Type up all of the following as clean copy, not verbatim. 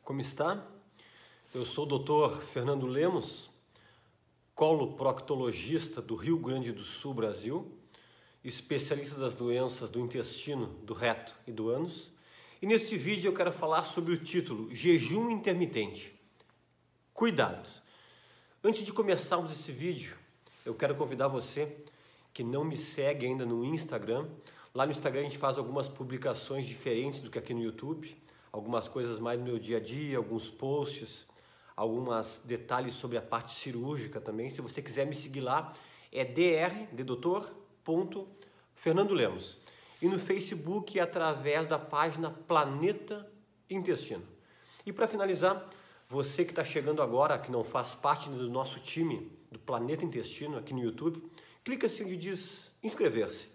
Como está? Eu sou o Dr. Fernando Lemos, coloproctologista do Rio Grande do Sul, Brasil, especialista das doenças do intestino, do reto e do ânus. E neste vídeo eu quero falar sobre o título Jejum intermitente. Cuidado! Antes de começarmos esse vídeo, eu quero convidar você que não me segue ainda no Instagram. Lá no Instagram a gente faz algumas publicações diferentes do que aqui no YouTube, algumas coisas mais do meu dia a dia, alguns posts, alguns detalhes sobre a parte cirúrgica também. Se você quiser me seguir lá, é Fernando Lemos. E no Facebook através da página Planeta Intestino. E para finalizar, você que está chegando agora, que não faz parte do nosso time do Planeta Intestino aqui no YouTube, clica assim onde diz inscrever-se.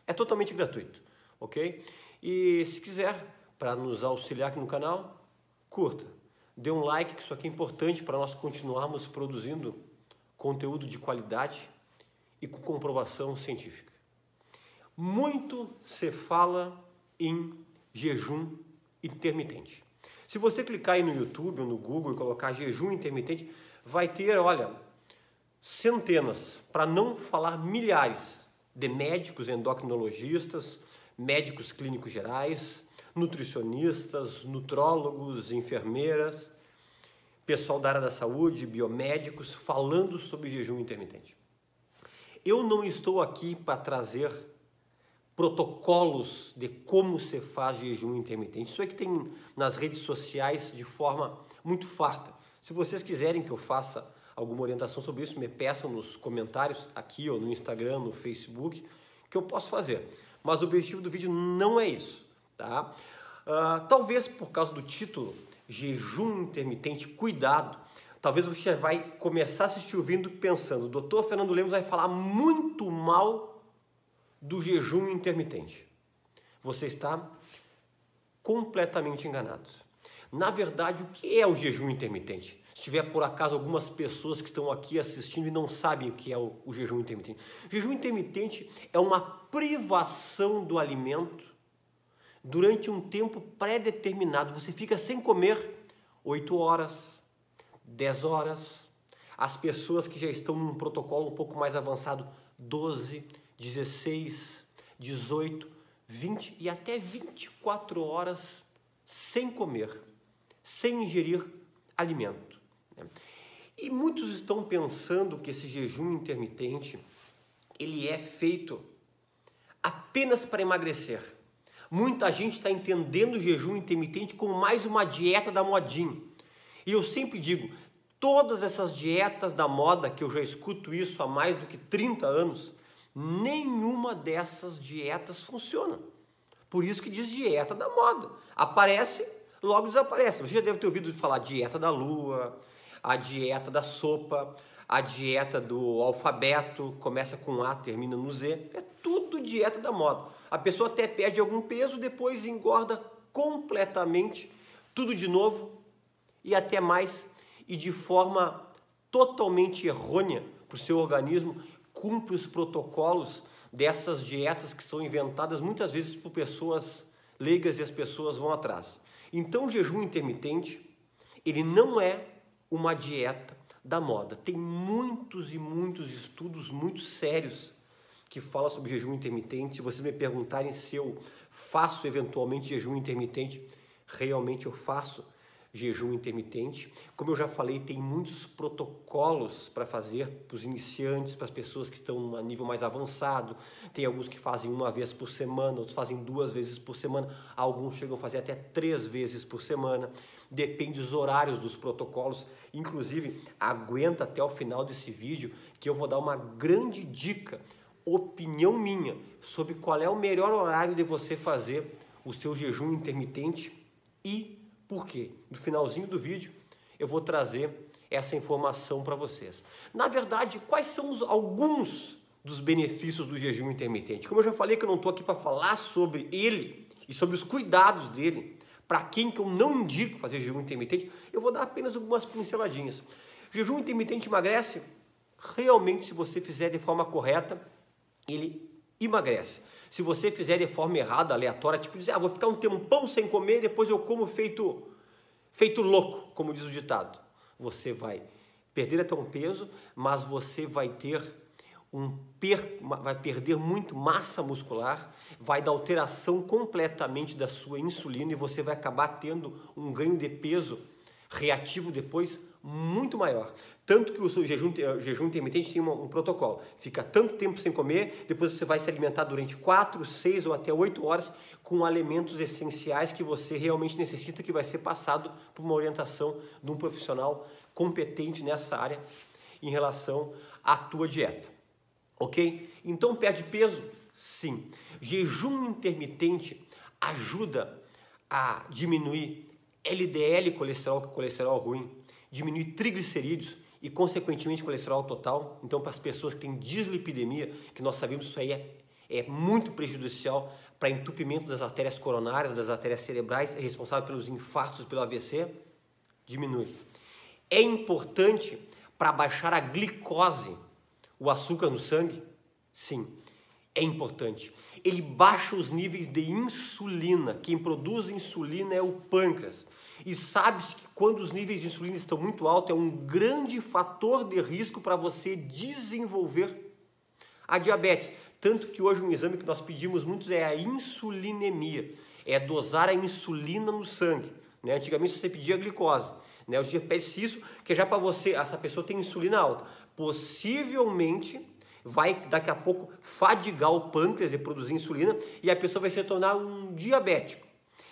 É totalmente gratuito, ok? E se quiser, para nos auxiliar aqui no canal, curta. Dê um like, que isso aqui é importante para nós continuarmos produzindo conteúdo de qualidade e com comprovação científica. Muito se fala em jejum intermitente. Se você clicar aí no YouTube ou no Google e colocar jejum intermitente, vai ter, olha, centenas, para não falar milhares, de médicos endocrinologistas, médicos clínicos gerais, nutricionistas, nutrólogos, enfermeiras, pessoal da área da saúde, biomédicos, falando sobre jejum intermitente. Eu não estou aqui para trazer protocolos de como se faz jejum intermitente. Isso é que tem nas redes sociais de forma muito farta. Se vocês quiserem que eu faça alguma orientação sobre isso, me peçam nos comentários aqui ou no Instagram, no Facebook, que eu posso fazer. Mas o objetivo do vídeo não é isso, tá? Talvez por causa do título, jejum intermitente, cuidado, talvez você vai começar a assistir o vídeo pensando, o Dr. Fernando Lemos vai falar muito mal do jejum intermitente. Você está completamente enganado. Na verdade, o que é o jejum intermitente? Se tiver por acaso algumas pessoas que estão aqui assistindo e não sabem o que é o jejum intermitente. O jejum intermitente é uma privação do alimento durante um tempo pré-determinado. Você fica sem comer 8 horas, 10 horas. As pessoas que já estão num protocolo um pouco mais avançado, 12, 16, 18, 20 e até 24 horas sem comer, sem ingerir alimento. E muitos estão pensando que esse jejum intermitente, ele é feito apenas para emagrecer. Muita gente está entendendo o jejum intermitente como mais uma dieta da modinha. E eu sempre digo, todas essas dietas da moda, que eu já escuto isso há mais do que 30 anos, nenhuma dessas dietas funciona. Por isso que diz dieta da moda. Aparece, logo desaparece. Você já deve ter ouvido falar dieta da lua, a dieta da sopa, a dieta do alfabeto, começa com A, termina no Z. É tudo dieta da moda. A pessoa até perde algum peso, depois engorda completamente, tudo de novo e até mais, e de forma totalmente errônea para o seu organismo, cumpre os protocolos dessas dietas que são inventadas muitas vezes por pessoas leigas e as pessoas vão atrás. Então o jejum intermitente, ele não é uma dieta da moda. Tem muitos e muitos estudos muito sérios que falam sobre jejum intermitente. Se vocês me perguntarem se eu faço eventualmente jejum intermitente, realmente eu faço jejum intermitente. Como eu já falei, tem muitos protocolos para fazer para os iniciantes, para as pessoas que estão a nível mais avançado. Tem alguns que fazem 1 vez por semana, outros fazem 2 vezes por semana, alguns chegam a fazer até 3 vezes por semana. Depende dos horários dos protocolos. Inclusive, aguenta até o final desse vídeo que eu vou dar uma grande dica, opinião minha, sobre qual é o melhor horário de você fazer o seu jejum intermitente e por quê? No finalzinho do vídeo eu vou trazer essa informação para vocês. Na verdade, quais são alguns dos benefícios do jejum intermitente? Como eu já falei que eu não estou aqui para falar sobre ele e sobre os cuidados dele, para quem que eu não indico fazer jejum intermitente, eu vou dar apenas algumas pinceladinhas. Jejum intermitente emagrece? Realmente, se você fizer de forma correta, ele emagrece. Se você fizer de forma errada, aleatória, tipo dizer, vou ficar um tempão sem comer, depois eu como feito feito louco, como diz o ditado. Você vai perder até um peso, mas você vai ter vai perder muito massa muscular, vai dar alteração completamente da sua insulina e você vai acabar tendo um ganho de peso reativo depois muito maior. Tanto que o seu jejum intermitente tem um protocolo. Fica tanto tempo sem comer, depois você vai se alimentar durante 4, 6 ou até 8 horas com alimentos essenciais que você realmente necessita, que vai ser passado por uma orientação de um profissional competente nessa área em relação à tua dieta. Ok? Então perde peso? Sim. Jejum intermitente ajuda a diminuir LDL, colesterol, que é colesterol ruim, diminuir triglicerídeos e, consequentemente, colesterol total. Então, para as pessoas que têm dislipidemia, que nós sabemos que isso aí é muito prejudicial para entupimento das artérias coronárias, das artérias cerebrais, é responsável pelos infartos, pelo AVC, diminui. É importante para baixar a glicose, o açúcar no sangue? Sim, é importante. Ele baixa os níveis de insulina. Quem produz insulina é o pâncreas. E sabe-se que quando os níveis de insulina estão muito altos, é um grande fator de risco para você desenvolver a diabetes. Tanto que hoje um exame que nós pedimos muito é a insulinemia. É dosar a insulina no sangue. Né? Antigamente você pedia a glicose. Né? Hoje em dia pede-se isso, que já para você, essa pessoa tem insulina alta. Possivelmente vai daqui a pouco fadigar o pâncreas de produzir insulina e a pessoa vai se tornar um diabético.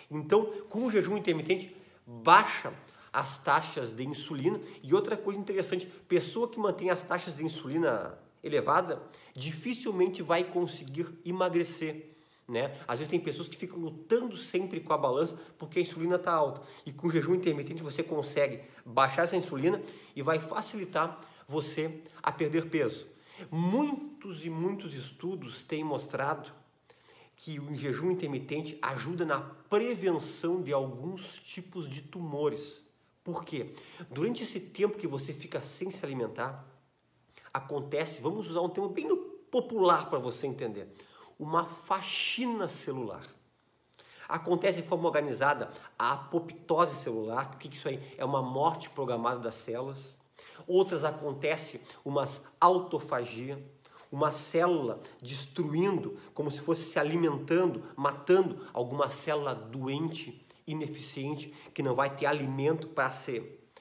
Então, com o jejum intermitente, baixa as taxas de insulina. E outra coisa interessante, pessoa que mantém as taxas de insulina elevada, dificilmente vai conseguir emagrecer. Né? Às vezes tem pessoas que ficam lutando sempre com a balança porque a insulina está alta. E com o jejum intermitente você consegue baixar essa insulina e vai facilitar você a perder peso. Muitos e muitos estudos têm mostrado que o jejum intermitente ajuda na prevenção de alguns tipos de tumores. Por quê? Durante esse tempo que você fica sem se alimentar, acontece, vamos usar um termo bem popular para você entender, uma faxina celular. Acontece de forma organizada a apoptose celular. O que isso aí? É uma morte programada das células. Outras acontece uma autofagia, uma célula destruindo, como se fosse se alimentando, matando alguma célula doente, ineficiente, que não vai ter alimento para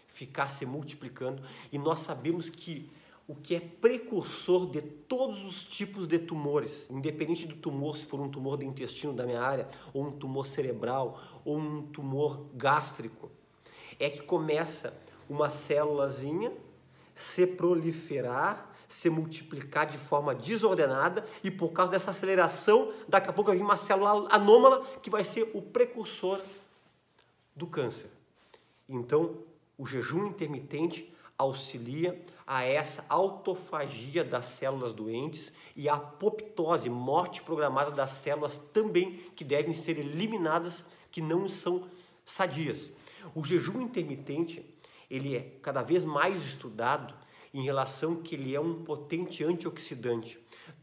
ficar se multiplicando. E nós sabemos que o que é precursor de todos os tipos de tumores, independente do tumor, se for um tumor do intestino da minha área, ou um tumor cerebral, ou um tumor gástrico, é que começa uma célulazinha se proliferar, se multiplicar de forma desordenada e por causa dessa aceleração, daqui a pouco vai vir uma célula anômala que vai ser o precursor do câncer. Então, o jejum intermitente auxilia a essa autofagia das células doentes e a apoptose, morte programada das células também, que devem ser eliminadas, que não são sadias. O jejum intermitente, ele é cada vez mais estudado em relação que ele é um potente antioxidante,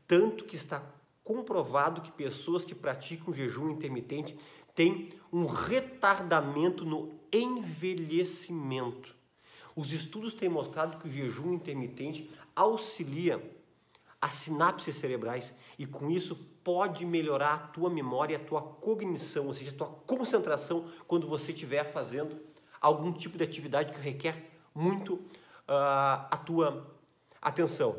tanto que está comprovado que pessoas que praticam jejum intermitente têm um retardamento no envelhecimento. Os estudos têm mostrado que o jejum intermitente auxilia as sinapses cerebrais e com isso pode melhorar a tua memória, a tua cognição, ou seja, a tua concentração quando você estiver fazendo algum tipo de atividade que requer muito a tua atenção.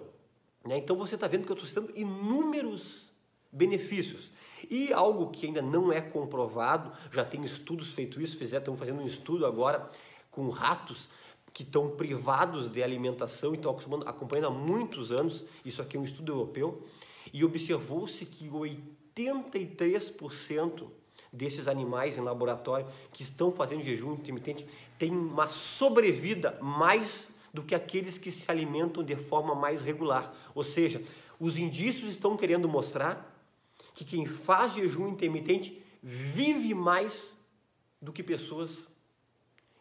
Né? Então você está vendo que eu estou citando inúmeros benefícios. E algo que ainda não é comprovado, já tem estudos feito isso, estão fazendo um estudo agora com ratos que estão privados de alimentação e estão acompanhando há muitos anos, isso aqui é um estudo europeu, e observou-se que 83% desses animais em laboratório que estão fazendo jejum intermitente têm uma sobrevida mais do que aqueles que se alimentam de forma mais regular. Ou seja, os indícios estão querendo mostrar que quem faz jejum intermitente vive mais do que pessoas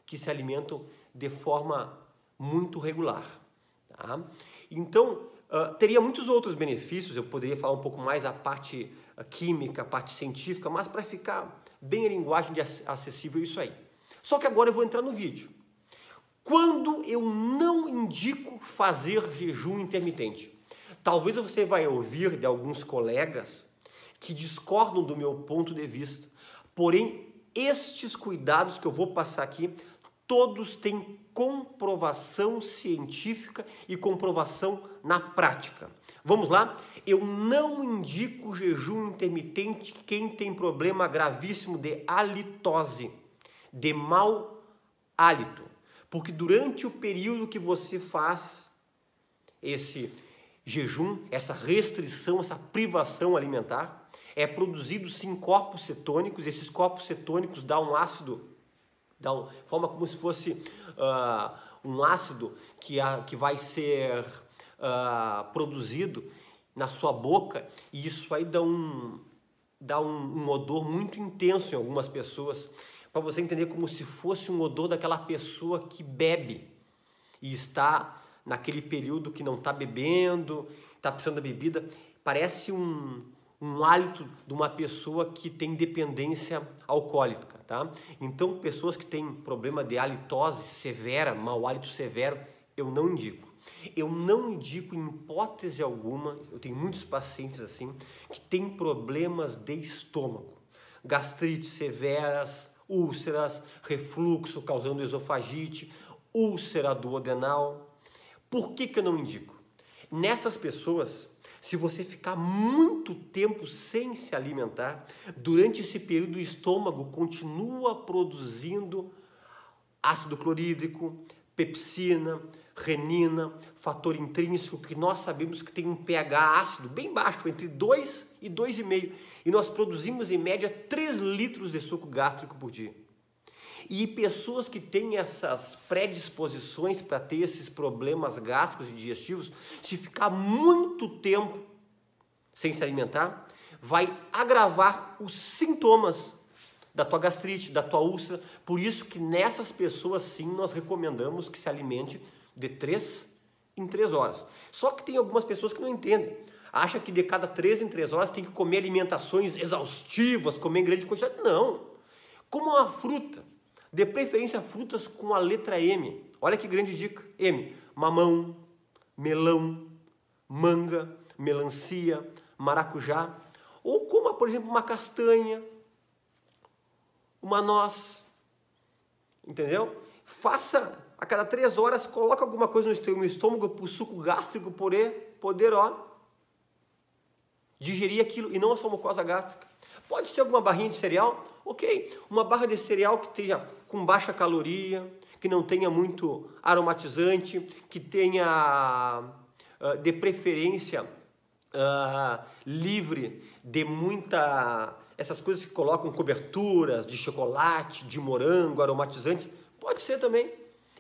que se alimentam de forma muito regular. Tá? Então, teria muitos outros benefícios, eu poderia falar um pouco mais a parte química, a parte científica, mas para ficar bem a linguagem acessível, isso aí. Só que agora eu vou entrar no vídeo. Quando eu não indico fazer jejum intermitente? Talvez você vai ouvir de alguns colegas que discordam do meu ponto de vista. Porém, estes cuidados que eu vou passar aqui, todos têm comprovação científica e comprovação na prática. Vamos lá? Eu não indico jejum intermitente quem tem problema gravíssimo de halitose, de mau hálito. Porque durante o período que você faz esse jejum, essa restrição, essa privação alimentar, é produzido sim corpos cetônicos. Esses corpos cetônicos dão um ácido, forma como se fosse um ácido que vai ser produzido na sua boca, e isso aí dá um odor muito intenso em algumas pessoas, para você entender, como se fosse um odor daquela pessoa que bebe e está naquele período que não está bebendo, está precisando da bebida. Parece um hálito de uma pessoa que tem dependência alcoólica, tá? Então, pessoas que têm problema de halitose severa, mau hálito severo, eu não indico. Eu não indico em hipótese alguma. Eu tenho muitos pacientes assim, que têm problemas de estômago, gastrites severas, úlceras, refluxo causando esofagite, úlcera duodenal. Por que eu não indico? Nessas pessoas, se você ficar muito tempo sem se alimentar, durante esse período o estômago continua produzindo ácido clorídrico, pepsina, renina, fator intrínseco, que nós sabemos que tem um pH ácido bem baixo, entre 2 e 2,5. E nós produzimos em média 3 litros de suco gástrico por dia. E pessoas que têm essas predisposições para ter esses problemas gástricos e digestivos, se ficar muito tempo sem se alimentar, vai agravar os sintomas da tua gastrite, da tua úlcera. Por isso que nessas pessoas sim nós recomendamos que se alimente de 3 em 3 horas. Só que tem algumas pessoas que não entendem. Acha que de cada 3 em 3 horas tem que comer alimentações exaustivas, comer em grande quantidade. Não. Como uma fruta. De preferência frutas com a letra M. Olha que grande dica. M. Mamão, melão, manga, melancia, maracujá. Ou coma, por exemplo, uma castanha, uma noz. Entendeu? Faça a cada 3 horas, coloca alguma coisa no estômago para o suco gástrico poder digerir aquilo, e não a sua mucosa gástrica. Pode ser alguma barrinha de cereal, ok. Uma barra de cereal que esteja com baixa caloria, que não tenha muito aromatizante, que tenha, de preferência, livre de essas coisas que colocam coberturas de chocolate, de morango, aromatizantes. Pode ser também.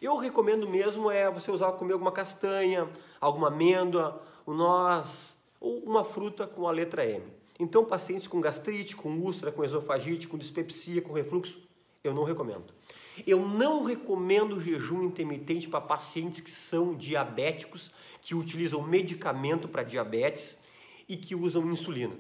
Eu recomendo mesmo você comer alguma castanha, alguma amêndoa, noz, ou uma fruta com a letra M. Então, pacientes com gastrite, com úlcera, com esofagite, com dispepsia, com refluxo, eu não recomendo. Eu não recomendo jejum intermitente para pacientes que são diabéticos, que utilizam medicamento para diabetes e que usam insulina.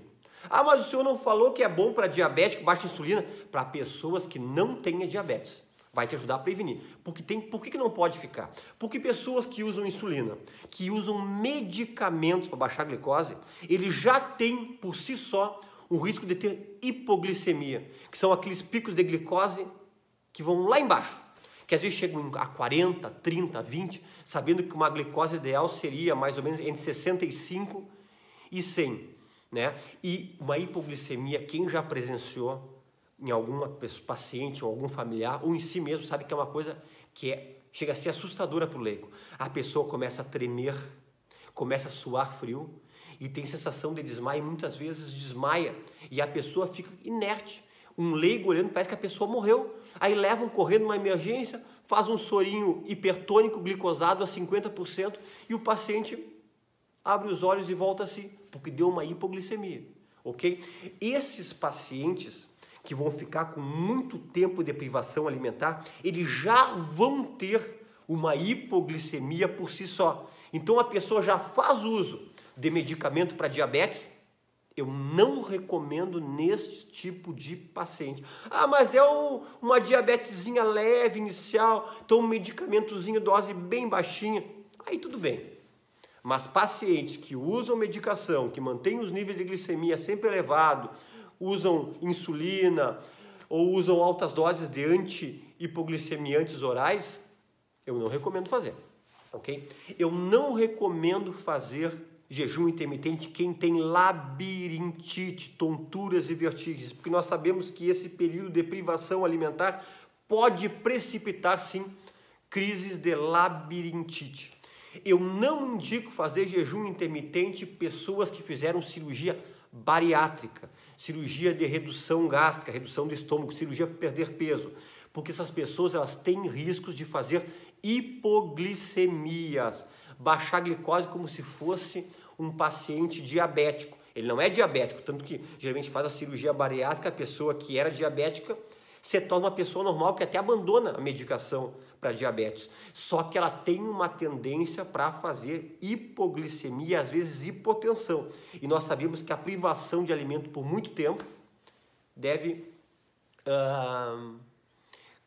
Ah, mas o senhor não falou que é bom para diabético, baixa insulina? Para pessoas que não têm diabetes. Vai te ajudar a prevenir. Por que não pode ficar? Porque pessoas que usam insulina, que usam medicamentos para baixar a glicose, eles já têm, por si só, o risco de ter hipoglicemia, que são aqueles picos de glicose que vão lá embaixo, que às vezes chegam a 40, 30, 20, sabendo que uma glicose ideal seria mais ou menos entre 65 e 100, né? E uma hipoglicemia, quem já presenciou em algum paciente ou algum familiar, ou em si mesmo, sabe que é uma coisa que chega a ser assustadora para o leigo. A pessoa começa a tremer, começa a suar frio e tem sensação de desmaio, e muitas vezes desmaia e a pessoa fica inerte. Um leigo olhando, parece que a pessoa morreu. Aí levam correndo numa emergência, faz um sorinho hipertônico glicosado a 50% e o paciente abre os olhos e volta a si, porque deu uma hipoglicemia, ok? Esses pacientes que vão ficar com muito tempo de privação alimentar, eles já vão ter uma hipoglicemia por si só. Então a pessoa já faz uso de medicamento para diabetes, Eu não recomendo nesse tipo de paciente. Ah, mas é uma diabetesinha leve, inicial, então um medicamentozinho, dose bem baixinha. Aí tudo bem. Mas pacientes que usam medicação, que mantêm os níveis de glicemia sempre elevados, usam insulina ou usam altas doses de anti-hipoglicemiantes orais, eu não recomendo fazer, ok? Eu não recomendo fazer jejum intermitente quem tem labirintite, tonturas e vertigens, porque nós sabemos que esse período de privação alimentar pode precipitar, sim, crises de labirintite. Eu não indico fazer jejum intermitente pessoas que fizeram cirurgia bariátrica, cirurgia de redução gástrica, redução do estômago, cirurgia para perder peso, porque essas pessoas elas têm riscos de fazer hipoglicemias, baixar a glicose como se fosse um paciente diabético. Ele não é diabético, tanto que geralmente faz a cirurgia bariátrica, a pessoa que era diabética se torna uma pessoa normal que até abandona a medicação para diabetes. Só que ela tem uma tendência para fazer hipoglicemia, às vezes hipotensão. E nós sabemos que a privação de alimento por muito tempo deve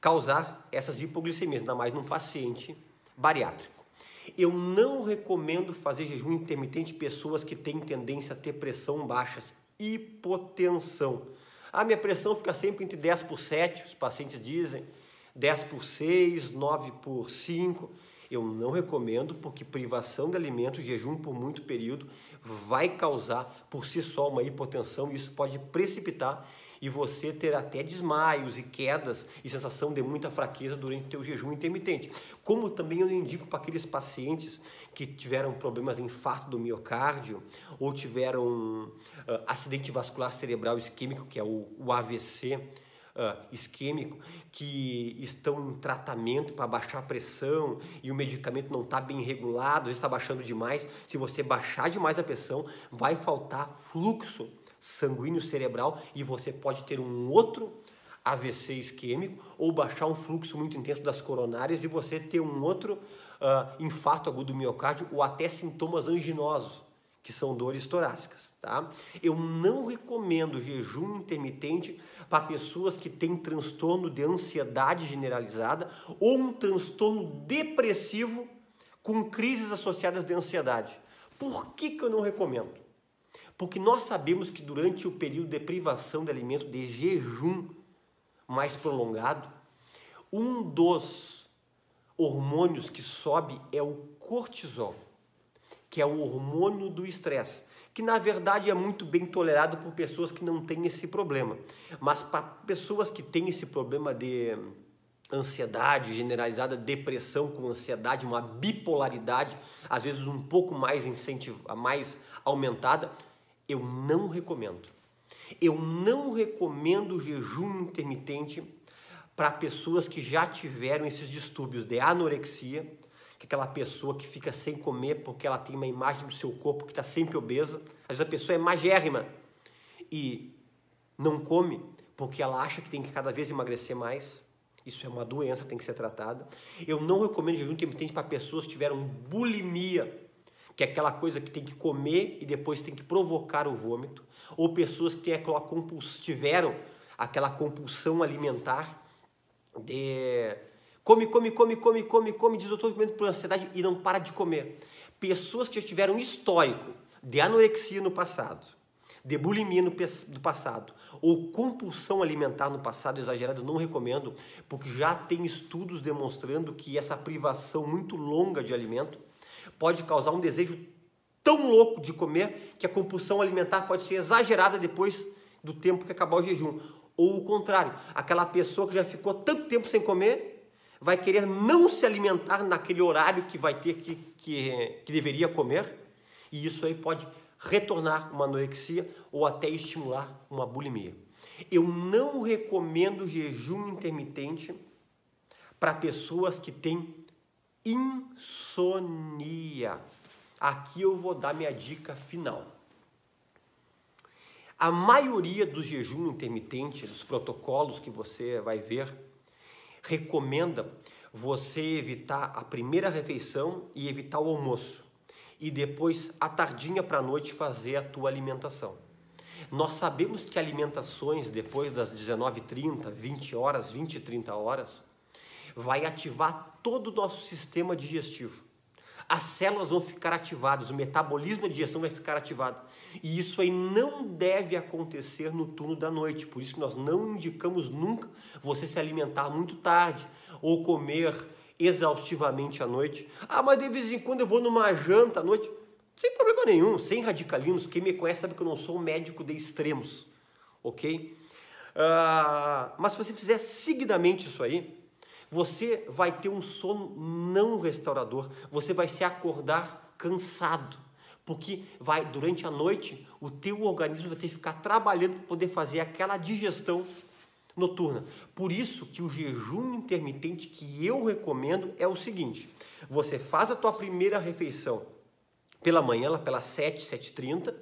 causar essas hipoglicemias, ainda mais num paciente bariátrico. Eu não recomendo fazer jejum intermitente em pessoas que têm tendência a ter pressão baixa, hipotensão. A minha pressão fica sempre entre 10 por 7, os pacientes dizem, 10 por 6, 9 por 5. Eu não recomendo porque privação de alimento, jejum por muito período, vai causar por si só uma hipotensão e isso pode precipitar e você ter até desmaios e quedas e sensação de muita fraqueza durante o teu jejum intermitente. Como também eu indico para aqueles pacientes que tiveram problemas de infarto do miocárdio ou tiveram acidente vascular cerebral isquêmico, que é o AVC isquêmico, que estão em tratamento para baixar a pressão e o medicamento não está bem regulado, às vezes está baixando demais. Se você baixar demais a pressão, vai faltar fluxo sanguíneo cerebral e você pode ter um outro AVC isquêmico ou baixar um fluxo muito intenso das coronárias e você ter um outro infarto agudo do miocárdio ou até sintomas anginosos, que são dores torácicas, tá? Eu não recomendo jejum intermitente para pessoas que têm transtorno de ansiedade generalizada ou um transtorno depressivo com crises associadas de ansiedade. Por que eu não recomendo? Porque nós sabemos que durante o período de privação de alimento, de jejum mais prolongado, um dos hormônios que sobe é o cortisol, que é o hormônio do estresse, que na verdade é muito bem tolerado por pessoas que não têm esse problema. Mas para pessoas que têm esse problema de ansiedade generalizada, depressão com ansiedade, uma bipolaridade, às vezes um pouco mais mais aumentada, eu não recomendo. Eu não recomendo jejum intermitente para pessoas que já tiveram esses distúrbios de anorexia, que é aquela pessoa que fica sem comer porque ela tem uma imagem do seu corpo que está sempre obesa. Às vezes a pessoa é magérrima e não come porque ela acha que tem que cada vez emagrecer mais. Isso é uma doença, tem que ser tratada. Eu não recomendo jejum intermitente para pessoas que tiveram bulimia, que é aquela coisa que tem que comer e depois tem que provocar o vômito, ou pessoas que tiveram aquela compulsão alimentar de come, diz doutor, comendo por ansiedade e não para de comer. Pessoas que já tiveram histórico de anorexia no passado, de bulimia no passado, ou compulsão alimentar no passado exagerado, eu não recomendo, porque já tem estudos demonstrando que essa privação muito longa de alimento pode causar um desejo tão louco de comer que a compulsão alimentar pode ser exagerada depois do tempo que acabar o jejum. Ou o contrário, aquela pessoa que já ficou tanto tempo sem comer vai querer não se alimentar naquele horário que vai ter que deveria comer e isso aí pode retornar uma anorexia ou até estimular uma bulimia. Eu não recomendo jejum intermitente para pessoas que têm insônia. Aqui eu vou dar minha dica final. A maioria dos jejum intermitente, dos protocolos que você vai ver, recomenda você evitar a primeira refeição e evitar o almoço. E depois, à tardinha para a noite, fazer a tua alimentação. Nós sabemos que alimentações depois das 19h30, 20 horas, 20 e 30 horas, vai ativar todo o nosso sistema digestivo. As células vão ficar ativadas, o metabolismo da digestão vai ficar ativado. E isso aí não deve acontecer no turno da noite. Por isso que nós não indicamos nunca você se alimentar muito tarde ou comer exaustivamente à noite. Ah, mas de vez em quando eu vou numa janta à noite. Sem problema nenhum, sem radicalismos. Quem me conhece sabe que eu não sou um médico de extremos, ok? Mas se você fizer seguidamente isso aí, você vai ter um sono não restaurador, você vai se acordar cansado, porque durante a noite o teu organismo vai ter que ficar trabalhando para poder fazer aquela digestão noturna. Por isso que o jejum intermitente que eu recomendo é o seguinte: você faz a tua primeira refeição pela manhã, lá pelas 7, 7h30,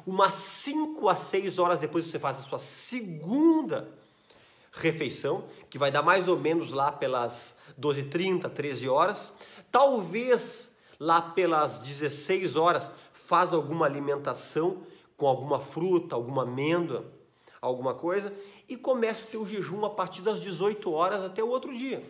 umas 5 a 6 horas depois você faz a sua segunda refeição, que vai dar mais ou menos lá pelas 12h30, 13 horas. Talvez lá pelas 16 horas faz alguma alimentação com alguma fruta, alguma amêndoa, alguma coisa, e começa o teu jejum a partir das 18 horas até o outro dia.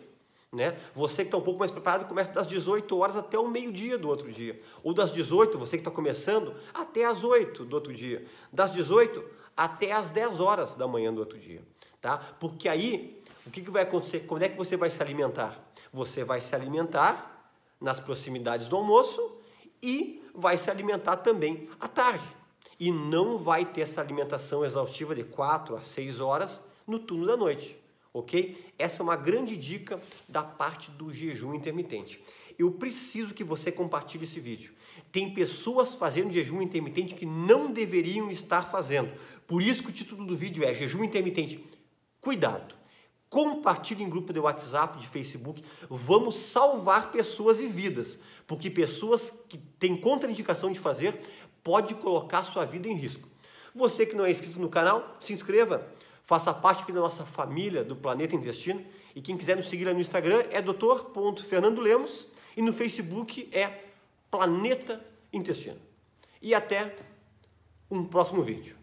Né? Você que está um pouco mais preparado, começa das 18 horas até o meio-dia do outro dia. Ou das 18, você que está começando, até as 8 do outro dia. Das 18 até as 10 horas da manhã do outro dia. Tá? Porque aí, o que vai acontecer? Quando é que você vai se alimentar? Você vai se alimentar nas proximidades do almoço e vai se alimentar também à tarde. E não vai ter essa alimentação exaustiva de 4 a 6 horas no turno da noite. Ok? Essa é uma grande dica da parte do jejum intermitente. Eu preciso que você compartilhe esse vídeo. Tem pessoas fazendo jejum intermitente que não deveriam estar fazendo. Por isso que o título do vídeo é Jejum Intermitente. Cuidado! Compartilhe em grupo de WhatsApp, de Facebook. Vamos salvar pessoas e vidas. Porque pessoas que têm contraindicação de fazer pode colocar sua vida em risco. Você que não é inscrito no canal, se inscreva. Faça parte aqui da nossa família do Planeta Intestino. E quem quiser nos seguir lá no Instagram é dr.fernandolemos e no Facebook é Planeta Intestino. E até um próximo vídeo.